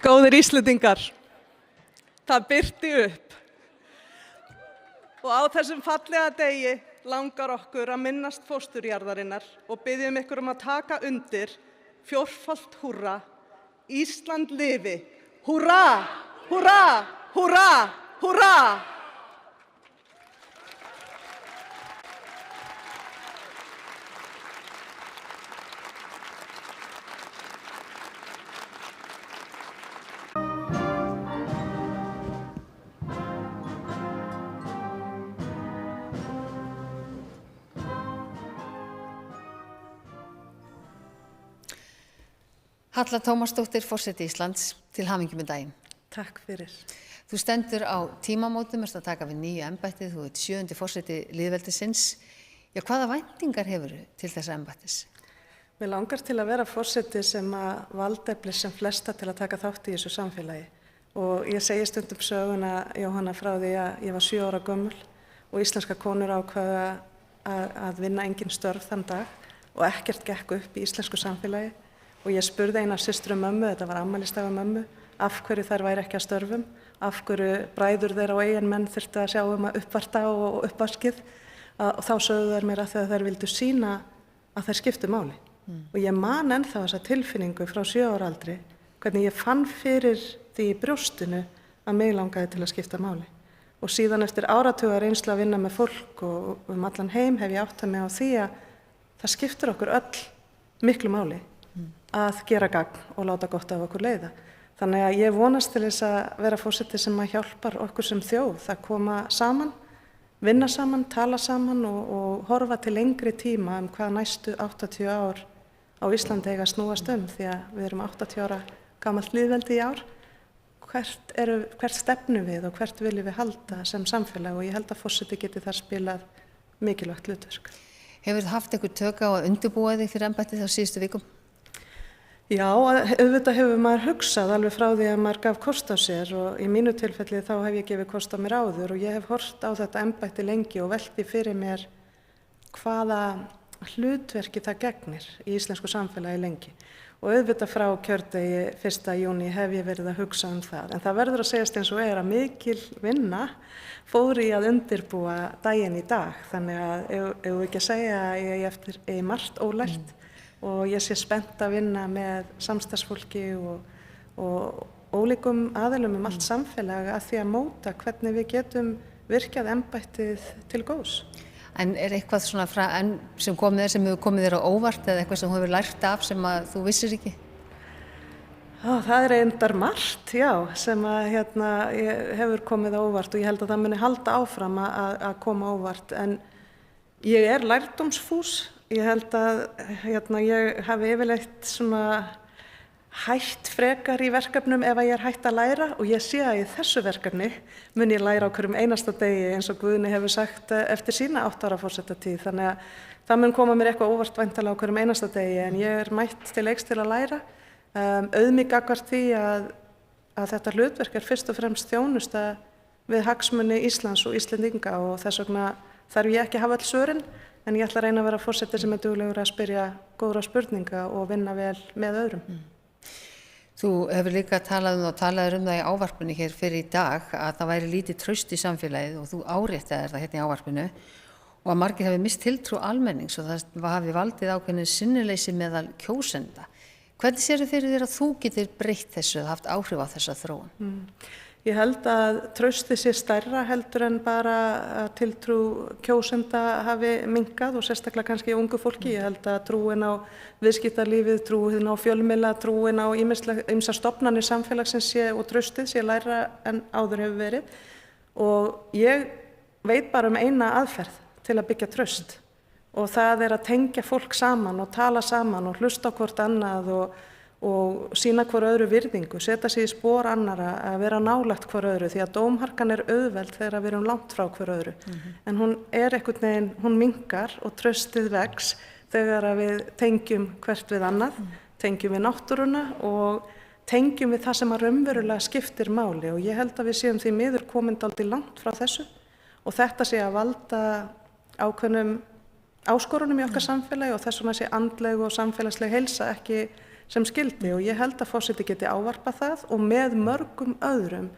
Góðir Íslendingar, það birti upp og á þessum fallega degi langar okkur að minnast fósturjarðarinnar og biðjum ykkur að taka undir fjórfalt húrra, Ísland lifi, húrra, húrra, húrra, húrra! Halla Tómasdóttir, forseti Íslands, til hamingju með daginn. Takk fyrir. Þú stendur á tímamótum, ert að taka við nýju embættið, þú ert 7. forseti lýðveldisins. Já, hvaða væntingar hefurðu til þessa embættis? Mér langar til að vera forseti sem að valdeflir sem flesta til að taka þátt í þessu samfélagi. Og ég segi stundum söguna, Jóhanna, frá því að ég var 7 ára gömul og íslenska konur ákvaða að vinna engin störf þann dag og ekkert gekk upp í íslensku samfélagi. Og ég spurði eina systur mömmu, þetta var afmælisdagur mömmu, af hverju þær væri ekki að störfum, af hverju bræður þeirra og eiginmenn þurftu að sjá að uppvarta og uppvaskið. Og þá sögðu þær mér að þær vildu sýna að þær skiptu máli. Og ég man ennþá þessa tilfinningu frá 7 ára aldri, hvernig ég fann fyrir því í brjóstinu að mig langaði til að skipta máli. Og síðan eftir áratuga reynslu að vinna með fólk og allan heim hef ég áttað mig á því að það skiptir okkur öll miklu máli að gera gagn og láta gott af okkur leiða. Þannig að ég vonast til þess að vera forseti sem að hjálpar okkur sem þjóð að koma saman, vinna saman, tala saman og horfa til lengri tíma hvað næstu 80 ár á Íslandi eiga að snúast því að við erum 80 ára gamalt lýðveldi í ár. Hvert stefnum við og hvert viljum við halda sem samfélag og ég held að forseti geti þar spilað mikilvægt hlutverk. Hefur þið haft einhver tök á að undirbúa þig fyrir embættið á síðustu vikum? Já, auðvitað hefur maður hugsað alveg frá því að maður gaf kost á sér og í mínu tilfelli þá hef ég gefið kost á mér áður og ég hef hort á þetta embætti lengi og velti fyrir mér hvaða hlutverki það gegnir í íslensku samfélagi lengi. Og auðvitað frá kjördegi 1. júní hef ég verið að hugsa það. En það verður að segjast eins og að mikil vinna fór í að undirbúa daginn í dag. Þannig að ef við ekki að segja að ég eftir margt ólært og ég sé spennt að vinna með samstarfsfólki og ólíkum aðilum allt samfélag að því að móta hvernig við getum virkjað embættið til góðs. En eitthvað svona sem hefur komið þér á óvart eða eitthvað sem þú hefur lært af sem að þú vissir ekki? Það reyndar margt, já, sem að hefur komið á óvart og ég held að það muni halda áfram að koma á óvart. En ég er lærdómsfús. Ég held að ég hafi yfirleitt hætt frekar í verkefnum ef að ég er hætt að læra og ég sé að í þessu verkefni mun ég læra á hverjum einasta degi eins og Guðni hefur sagt eftir sína 8 ára forsetatíð. Þannig að það mun koma mér eitthvað óvart væntanlega á hverjum einasta degi en ég er mætt til leiks til að læra. Auðmýk gagnvart því að þetta hlutverk er fyrst og fremst þjónusta við hagsmuni Íslands og Íslendinga og þess vegna þarf ég ekki að hafa öll svörin. En ég ætla að reyna að vera forseti sem er duglegur að spyrja góðra spurninga og vinna vel með öðrum. Þú hefur líka talaðir um það í ávarpinu hér fyrir í dag að það væri lítið traust í samfélagið og þú áréttaðir það hérna í ávarpinu og að margir hafi misst tiltrú almennings og það hafi valdið ákveðnu sinnuleysi meðal kjósenda. Hvernig sérðu fyrir þér að þú getur breytt þessu eða haft áhrif á þessa þróun? Ég held að traustið sé stærra heldur en bara að tiltrú kjósenda hafi minnkað og sérstaklega kannski ungu fólki. Ég held að trúin á viðskiptalífið, trúin á fjölmiðla, trúin á ýmsar stofnanir samfélagsins og traustið sé lægra en áður hefur verið. Og ég veit bara um eina aðferð til að byggja traust og það er að tengja fólk saman og tala saman og hlusta á hvort annað og sýna hver öðru virðingu, setja sig í spor annara, að vera nálægt hver öðru því að dómharkan er auðveld þegar við erum langt frá hver öðru. En hún er einhvern veginn, hún minnkar og traustið vex þegar við tengjum hvert við annað, tengjum við náttúruna og tengjum við það sem að raunverulega skiptir máli og ég held að við séum því miður komin dálítið langt frá þessu og þetta sé að valda ákveðnum áskorunum í okkar samfélagi og þess vegna sé andleg og samfélagsleg heilsa ekki sem skildi og ég held að forseti geti ávarpað það og með mörgum öðrum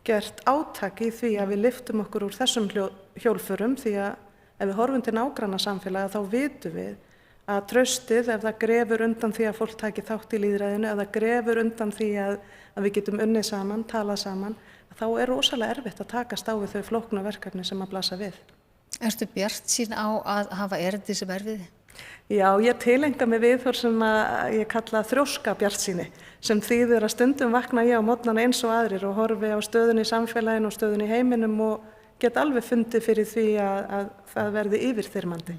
gert átak í því að við lyftum okkur úr þessum hjólförum því að ef við horfum til nágranna samfélaga þá vitum við að traustið ef það grefur undan því að fólk taki þátt í lýðræðinu, ef það grefur undan því að við getum unnið saman, talað saman, þá er rosalega erfitt að takast á við þau flóknu verkefni sem að blasa við. Ertu bjartsýn á að hafa erindi sem erfiði? Já, ég tilenga mig viðhorf sem að ég kalla þrjóska bjartsýni sem þýðir að stundum vakna ég á morgnana eins og aðrir og horfi á stöðunni í samfélaginu og stöðunni í heiminum og get alveg fundið fyrir því að það verði yfirþyrmandi.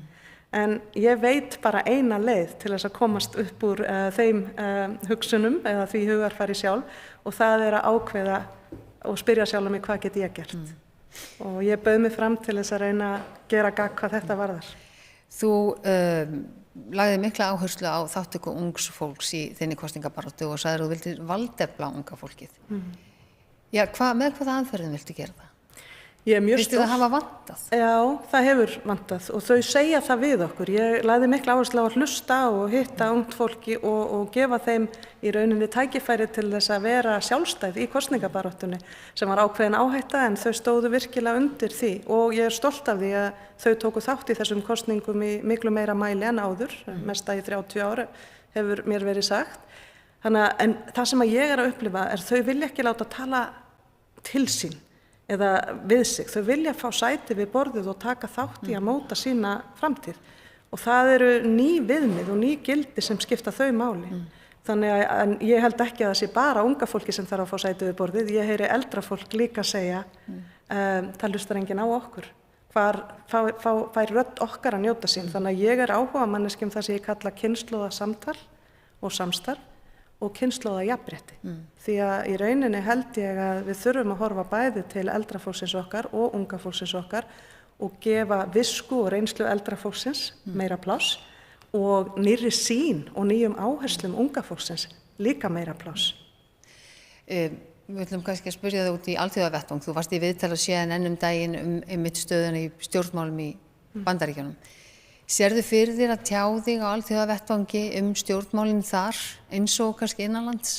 En ég veit bara eina leið til þess að komast upp úr þeim hugsunum eða því hugarfari sjálf og það er að ákveða og spyrja sjálf mig hvað get ég gert. Og ég bauð mig fram til þess að reyna að gera gagn hvað þetta varðar. Þú lagði mikla áherslu á þáttöku ungs fólks í þinni kosningabaráttu og sagðir að þú vildir valdefla unga fólkið. Já, með hvaða aðferðum viltu gera það? Ég er mjög Viltu það hafa vantað? Já, það hefur vantað og þau segja það við okkur. Ég lagði mikla áherslu á að hlusta og hitta ungt fólki og gefa þeim í rauninni tækifæri til þess að vera sjálfstæð í kosningabaráttunni sem var ákveðin áhætta en þau stóðu virkilega undir því og ég er stolt af því að þau tóku þátt í þessum kosningum í miklu meira mæli en áður, mesta í 30 ára hefur mér verið sagt. En það sem ég er að upplifa er þau vilja ekki láta tala til sín eða við sig. Þau vilja fá sæti við borðið og taka þátt í að móta sína framtíð. Og það eru ný viðmið og ný gildi sem skipta þau máli. Þannig að ég held ekki að það sé bara unga fólki sem þarf að fá sæti við borðið. Ég heyri eldra fólk líka segja, það hlustar enginn á okkur. Hvar fær rödd okkar að njóta sín. Þannig að ég er áhugamanneskja það sem ég kalla kynslóðasamtal og samstarf og kynslóðajafnrétti. Því að í rauninni held ég að við þurfum að horfa bæði til eldra fólksins okkar og unga fólksins okkar og gefa visku og reynslu eldra fólksins meira pláss og nýrri sýn og nýjum áherslum unga fólksins líka meira pláss. Við ætlum kannski að spyrja það út í alþjóðavettvang. Þú varst í viðtali á CNN daginn einmitt stöðuna í stjórnmálum í Bandaríkjunum. Sérðu fyrir þér að tjá þig á alþjóðavettvangi stjórnmálin þar eins og kannski innanlands?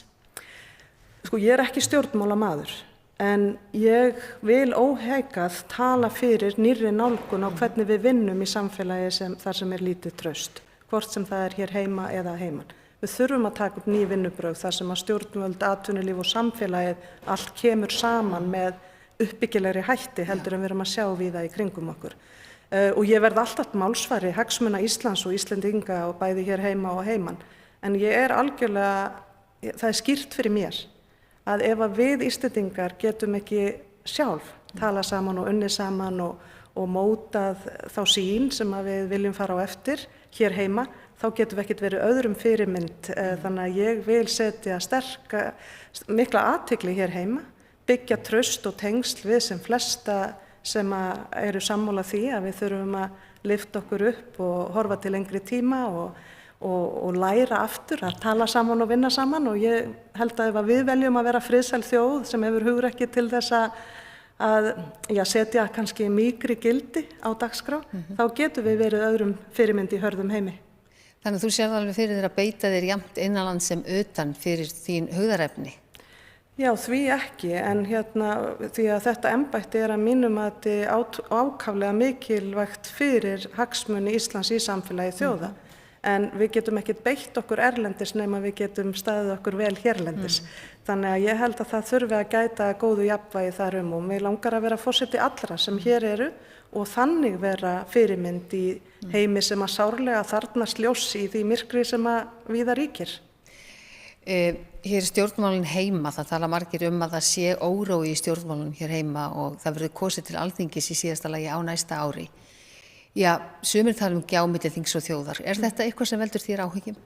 Sko, ég er ekki stjórnmálamaður en ég vil óhækað tala fyrir nýrri nálgun á hvernig við vinnum í samfélagi þar sem er lítið traust, hvort sem það er hér heima eða heiman. Við þurfum að taka upp ný vinnubrögð þar sem að stjórnvöld, atvinnulíf og samfélagið allt kemur saman með uppbyggilegri hætti heldur en við erum að sjá víða í kringum okkur. Og ég verð alltaf málsvari hagsmuna Íslands og Íslendinga og bæði hér heima og heiman. En ég er algjörlega, það er skýrt fyrir mér að ef að við Íslendingar getum ekki sjálf tala saman og unnið saman og mótað þá sýn sem að við viljum fara á eftir hér heima, þá getum við ekkert verið öðrum fyrirmynd. Þannig að ég vil setja mikla athygli hér heima, byggja traust og tengsl við sem flesta sem eru sammála því að við þurfum að lyfta okkur upp og horfa til lengri tíma og læra aftur að tala saman og vinna saman og ég held að ef við veljum að vera friðsæl þjóð sem hefur hugrekki til þess að setja kannski mýkri gildi á dagskrá, þá getum við verið öðrum fyrirmynd í hörðum heimi. Þannig að þú sér alveg fyrir þér að beita þér jafnt innanlands sem utan fyrir þín hugðarefni? Já, því ekki, en því að þetta embætti er að mínum að þetta ákaflega mikilvægt fyrir hagsmuni Íslands í samfélagi þjóða. En við getum ekkert beitt okkur erlendis nema við getum staðið okkur vel hérlendis. Þannig að ég held að það þurfi að gæta góðu jafnvægi þar og mig langar að vera forseti allra sem hér eru og þannig vera fyrirmynd í heimi sem að sárlega þarfnast ljós í því myrkri sem að víða ríkir. Hér stjórnmálin heima, það tala margir að það sé órói í stjórnmálin hér heima og það verður kosið til Alþingis í síðasta lagi á næsta ári. Já, sumir tala gjá milli þings og þjóðar. Er þetta eitthvað sem veldur þér áhyggjum?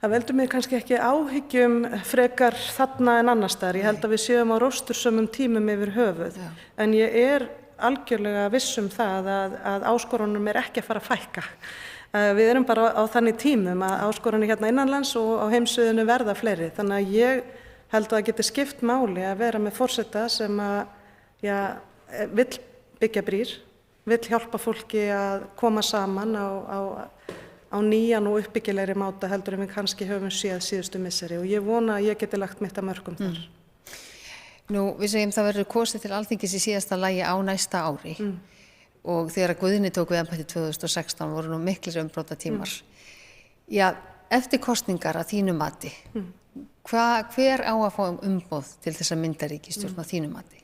Það veldur mér kannski ekki áhyggjum frekar þarna en annars staðar. Ég held að við séum á róstursömmum tímum yfir höfuð. Já. En ég er algjörlega viss það að áskorunum er ekki að fara að fækka. Við erum bara á þannig tímum að áskorunni hérna innanlands og á heimsviðinu verða fleiri. Þannig að ég held að það geti skipt máli að vera með forseta sem vill byggja brýr, vill hjálpa fólki að koma saman á á nýjan og uppbyggilegri máta heldur en við kannski höfum séð síðustu misseri og ég vona að ég geti lagt mitt að mörkum þar. Nú, við segjum það verður kosið til Alþingis í síðasta lagi á næsta ári og þegar að Guðni tók við embætti 2016 voru nú miklir umbrotatímar. Já, eftir kosningar að þínu mati, hver á að fá umboð til þess að mynda ríkisstjórn að þínu mati?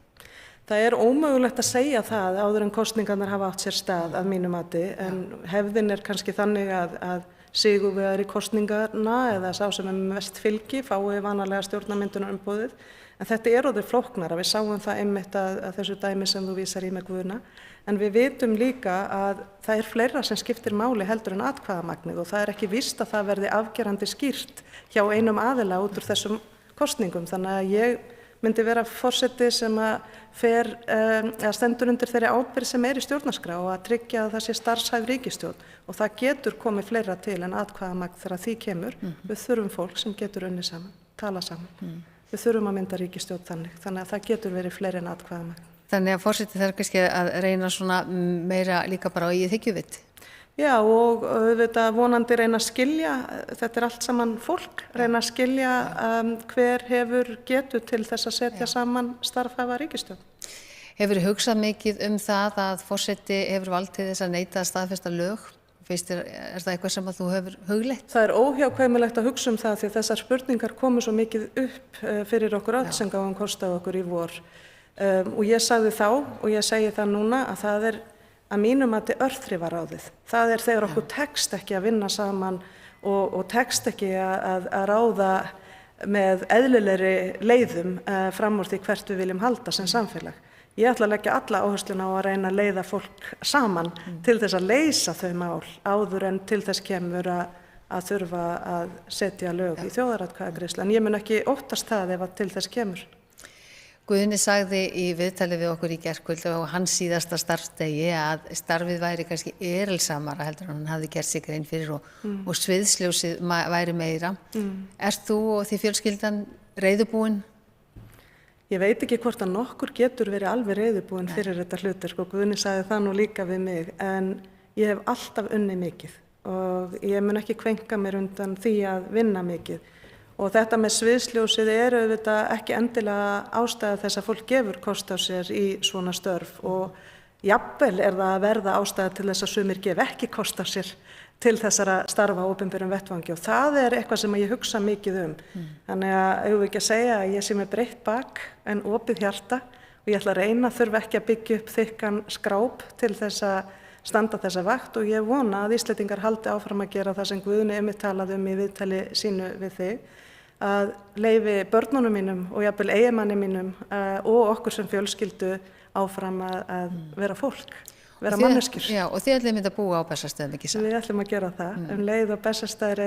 Það er ómögulegt að segja það áður en kosningarnar hafa átt sér stað að mínu mati en hefðin er kannski þannig að sigurvegari kosningarna eða sá sem mest fylgi fái vanalega stjórnarmyndunar umboðið. En þetta er orðið flóknara, við sáum það einmitt að þessu dæmi sem þú vísar í með Guðna. En við vitum líka að það er fleira sem skiptir máli heldur en atkvæðamagnið og það er ekki víst að það verði afgerandi skýrt hjá einum aðila út úr þessum kosningum. Þannig að ég myndi vera forseti sem að stendur undir þeirri ábyrgð sem er í stjórnarskrá og að tryggja að það sé starfshæf ríkisstjórn og það getur komið fleira til en atkvæðamagn þegar því kemur. Við þurfum fólk sem getur unnið saman, tala saman. Við þurfum að mynda ríkisstjórn þannig að það getur verið fleiri en atkvæðamagn. Þannig að forseti þarf kannski að reyna svona meira líka bara á eigið þykjuvit. Já og auðvitað vonandi reyna að skilja, þetta er allt saman fólk, reyna að skilja hver hefur getu til þess að setja saman starfhæfa ríkisstjórn. Hefur þið hugsað mikið það að forseti hefur vald til þess að neita að staðfesta lög? Finnst þér, er það eitthvað sem að þú hefur hugleitt? Það er óhjákvæmilegt að hugsa það því þessar spurningar komu svo mikið upp fyrir okkur öll sem gáum kost á okkur í vor. Og ég sagði þá og ég segi það núna að það er að mínum mati örþrifaráðið. Það er þegar okkur tekst ekki að vinna saman og tekst ekki að ráða með eðlilegri leiðum fram úr því hvert við viljum halda sem samfélag. Ég ætla að leggja alla áhersluna á að reyna að leiða fólk saman til þess að leysa þau mál áður en til þess kemur að þurfa að setja lög í þjóðaratkvæðagreiðslu. En ég mun ekki óttast það ef að til þess kemur. Guðni sagði í viðtali við okkur í gærkvöld og hans síðasta starfsdegi að starfið væri kannski erilsamara heldur en hann hafði gert sig grein fyrir og sviðsljósið væri meira. Ert þú og því fjölskyldan reiðubúin? Ég veit ekki hvort að nokkur getur verið alveg reiðubúin fyrir þetta hlutverk og Guðni sagði það nú líka við mig en ég hef alltaf unnið mikið og ég mun ekki kvenka mér undan því að vinna mikið. Og þetta með sviðsljósið auðvitað ekki endilega ástæða þess að fólk gefur kost á sér í svona störf og jafnvel er það að verða ástæða til þess að sumir gef ekki kost á sér til þessara starfa á opinberum vettvangi og það er eitthvað sem ég hugsa mikið Þannig að eigum við ekki að segja að ég sé með breitt bak en opið hjarta og ég ætla að reyna þurfa ekki að byggja upp þykkan skráp til þess að standa þessa vakt og ég vona að Íslendingar haldi áfram að gera það sem Guðni einmitt talaði í viðtali sínu við þig að leyfi börnunum mínum og jafnvel eiginmanni mínum og okkur sem fjölskyldu áfram að vera fólk, vera manneskjur. Já, og þið ætlum að búa á Bessastöðum, ekki satt? Við ætlum að gera það. Leið og Bessastöðir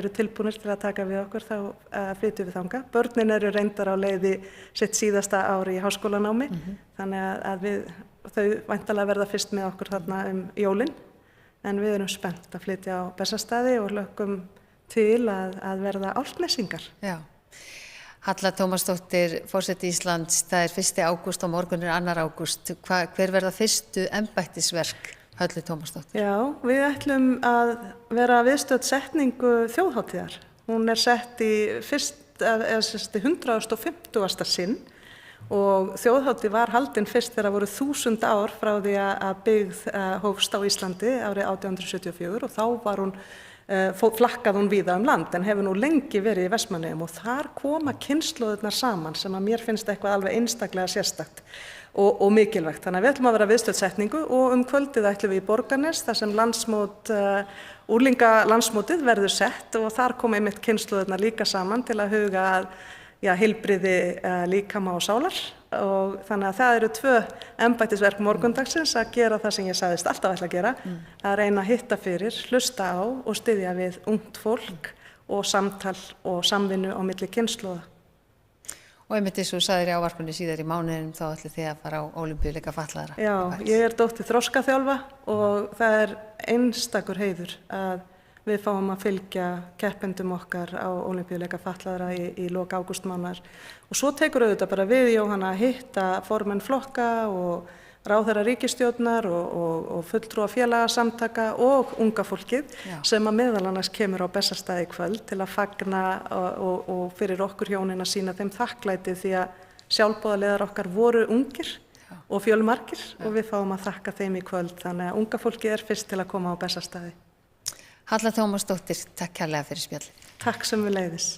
eru tilbúnir til að taka við okkur, þá flytjum við þangað. Börnin eru reyndar á leiði sitt síðasta ári í háskólanámi, þannig að þau væntanlega verða fyrst með okkur þarna jólin, en við erum spennt að flytja á Bessastöði og lögum til að verða álftnessingar. Já. Halla Tómasdóttir, forseti Íslands, það er 1. ágúst og morgun er 2. ágúst. Hver verða fyrstu embættisverk Höllu Tómasdóttir? Já, við ætlum að vera viðstödd setningu þjóðhátíðar. Hún er sett í 150. sinn og þjóðhátíð var haldin fyrst þegar voru 1000 ár frá því að byggð hófst á Íslandi árið 1874 og þá var hún flakkað hún víða land en hefur nú lengi verið í Vestmannaeyjum og þar koma kynslóðirnar saman sem að mér finnst eitthvað alveg einstaklega sérstakt og mikilvægt. Þannig að við ætlum að vera viðstödd setningu og kvöldið ætlum við í Borgarnes þar sem úrlingalandsmótið verður sett og þar koma einmitt kynslóðirnar líka saman til að huga að heilbrigði líkama og sálar og þannig að það eru 2 embættisverk morgundagsins að gera það sem ég sagðist alltaf ætla að gera, að reyna að hitta fyrir, hlusta á og styðja við ungt fólk og samtal og samvinnu á milli kynslóða. Og einmitt eins og þú sagðir í ávarpinu síðar í mánuðinum þá ætlið þið að fara á Ólympíuleika fatlaðra. Já, ég er dóttir þroskaþjálfa og það er einstakur heiður að við fáum að fylgja keppendum okkar á Ólympíuleika fatlaðra í lok ágústmánaðar. Og svo tekur auðvitað bara við Jóhanna að hitta formenn flokka og ráðherra ríkisstjórnar og fulltrúa félagasamtaka og unga fólkið sem að meðal annars kemur á Bessastaði í kvöld til að fagna og fyrir okkur hjónin að sýna þeim þakklæti því að sjálfboðaliðar okkar voru ungir og fjölmargir og við fáum að þakka þeim í kvöld. Þannig að unga fólkið er fyrst til að koma á Bessastaði. Halla Tómasdóttir, takk kærlega fyrir spjallið. Takk sömuleiðis.